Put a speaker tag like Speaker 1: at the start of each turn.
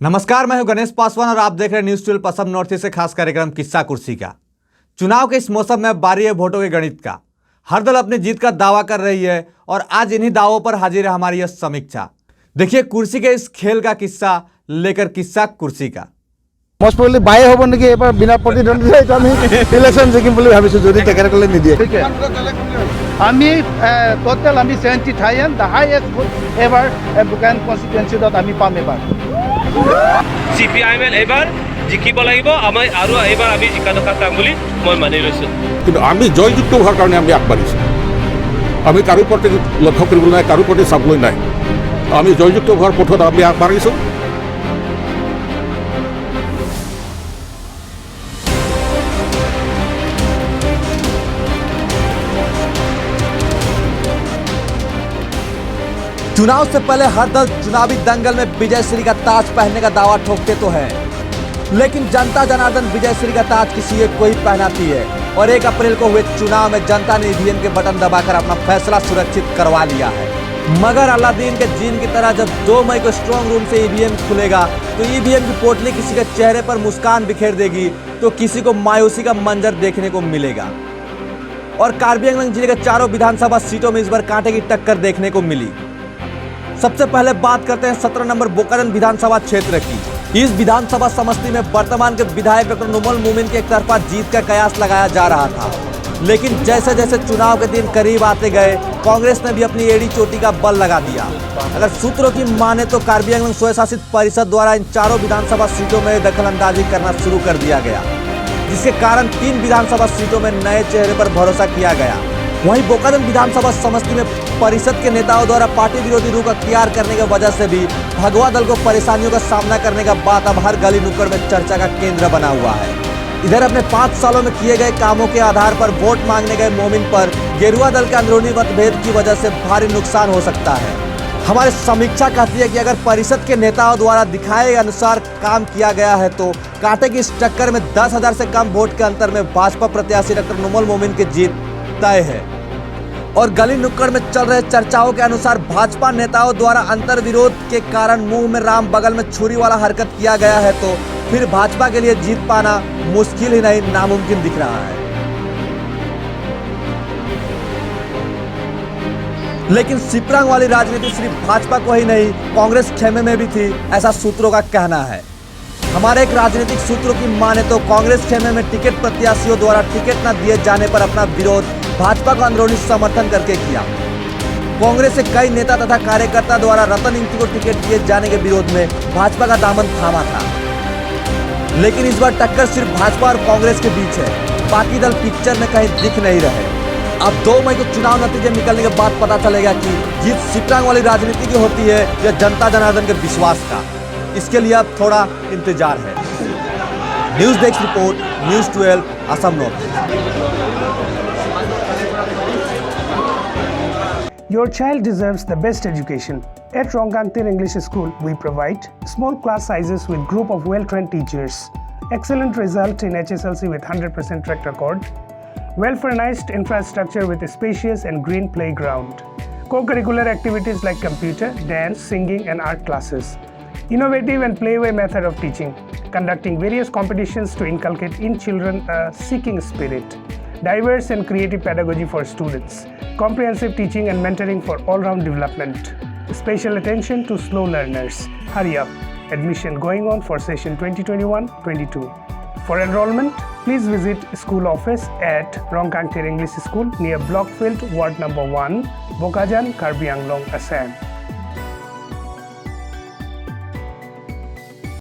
Speaker 1: नमस्कार, मैं हूं गणेश पासवान और आप देख रहे हैं न्यूज़ 12 असम नॉर्थ ईस्ट से खास कार्यक्रम किस्सा कुर्सी का। चुनाव के इस मौसम में बारी है वोटों के गणित का। हर दल अपनी जीत का दावा कर रही है और आज इन्हीं दावों पर हाजिर है हमारी यह समीक्षा। देखिए कुर्सी के इस खेल का किस्सा लेकर किस्सा कुर्सी का।
Speaker 2: most probably বাই হ'ব নেকি এবাৰ বিনা প্ৰতিদ্বন্দ্বিতাত আমি ইলেকশন জিকিম বুলি ভাবিছো যদি তেখেতসকলে নিদিয়ে।
Speaker 3: আমি টোটাল আমি 70,000 the highest ever Bukan constituency that আমি পাম এবাৰ।
Speaker 4: CPIML এবাৰ জিকিব লাগিব আমি আৰু এবাৰ আমি জিকা দখা কাম বুলি মই মানি লৈছো।
Speaker 5: কিন্তু আমি জয়যুক্ত হোৱাৰ কাৰণে আমি আগবাঢ়িছো। আমি কাৰো প্ৰতি লক্ষ্য কৰিবলৈ নাই, কাৰো প্ৰতি চাবলৈ নাই। আমি জয়যুক্ত হোৱাৰ পথত আমি আগবাঢ়িছো।
Speaker 1: चुनाव से पहले हर दल चुनावी दंगल में विजय श्री का ताज पहनने का दावा ठोकते तो है, लेकिन जनता जनार्दन विजय श्री का ताज किसी एक को ही पहनाती है। और 1 अप्रैल को हुए चुनाव में जनता ने ईवीएम के बटन दबाकर अपना फैसला सुरक्षित करवा लिया है। मगर अलादीन के जीन की तरह जब 2 मई को स्ट्रांग रूम से ईवीएम खुलेगा तो ईवीएम की पोटली किसी के चेहरे पर मुस्कान बिखेर देगी तो किसी को मायूसी का मंजर देखने को मिलेगा। और कार्बी आंगलॉन्ग जिले के चारों विधानसभा सीटों में इस बार कांटे की टक्कर देखने को मिली। सबसे पहले बात करते हैं 17 नंबर बोकाजन विधानसभा क्षेत्र की। इस विधानसभा समष्टि में वर्तमान के विधायक डॉक्टर नुमल मोमिन की एक तरफा जीत का कयास लगाया जा रहा था, लेकिन जैसे जैसे चुनाव के दिन करीब आते गए कांग्रेस ने भी अपनी एड़ी चोटी का बल लगा दिया। अगर सूत्रों की माने तो कार्बी आंगलॉन्ग स्वशासित परिषद द्वारा इन चारों विधानसभा सीटों में दखलंदाजी करना शुरू कर दिया गया, जिसके कारण 3 विधानसभा सीटों में नए चेहरे पर भरोसा किया गया। वहीं बोकाजन विधानसभा समष्टि में परिषद के नेताओं द्वारा पार्टी विरोधी रुख अख्तियार करने की वजह से भी भगवा दल को परेशानियों का सामना करने का बात अब हर गली नुक्कड़ में चर्चा का केंद्र बना हुआ है। इधर अपने 5 सालों में किए गए कामों के आधार पर वोट मांगने गए मोमिन पर गेरुआ दल के अंदरूनी मतभेद की वजह से भारी नुकसान हो सकता है। हमारी समीक्षा कहती है कि अगर परिषद के नेताओं द्वारा दिखाए अनुसार काम किया गया है तो कांटे की इस टक्कर में 10,000 से कम वोट के अंतर में भाजपा प्रत्याशी डॉक्टर नुमल मोमिन की जीत तय है। और गली नुक्कड़ में चल रहे चर्चाओं के अनुसार भाजपा नेताओं द्वारा अंतर विरोध के कारण मुंह में राम बगल में छुरी वाला हरकत किया गया है तो फिर भाजपा के लिए जीत पाना मुश्किल ही नहीं नामुमकिन दिख रहा है। लेकिन सिपरांग वाली राजनीति सिर्फ भाजपा को ही नहीं कांग्रेस खेमे में भी थी, ऐसा सूत्रों का कहना है। हमारे एक राजनीतिक सूत्रों की माने तो कांग्रेस खेमे में टिकट प्रत्याशियों द्वारा टिकट न दिए जाने पर अपना विरोध भाजपा का अंदरूनी समर्थन करके किया। कांग्रेस के कई नेता तथा कार्यकर्ता द्वारा रतन इंती को टिकट दिए जाने के विरोध में भाजपा का दामन थामा था, लेकिन इस बार टक्कर सिर्फ भाजपा और कांग्रेस के बीच है, बाकी दल पिक्चर में कहीं दिख नहीं रहे। अब 2 मई को चुनाव नतीजे निकलने के बाद पता चलेगा कि जीत सिपरांग वाली राजनीति की होती है या जनता जनार्दन के विश्वास का। इसके लिए अब थोड़ा इंतजार है। News desk report, news 12 Assam north.
Speaker 6: Your child deserves the best education. At Rongkangtir English School, we provide small class sizes with group of well-trained teachers, excellent result in HSLC with 100% track record, well-furnished infrastructure with a spacious and green playground, co-curricular activities like computer, dance, singing and art classes, innovative and playway method of teaching, conducting various competitions to inculcate in children a seeking spirit, diverse and creative pedagogy for students, comprehensive teaching and mentoring for all-round development, special attention to slow learners. Hurry up! Admission going on for session 2021-22. For enrollment, please visit school office at Rongkangtir English School near Blockfield, Ward number 1, Bokajan, Karbi Anglong, Assam.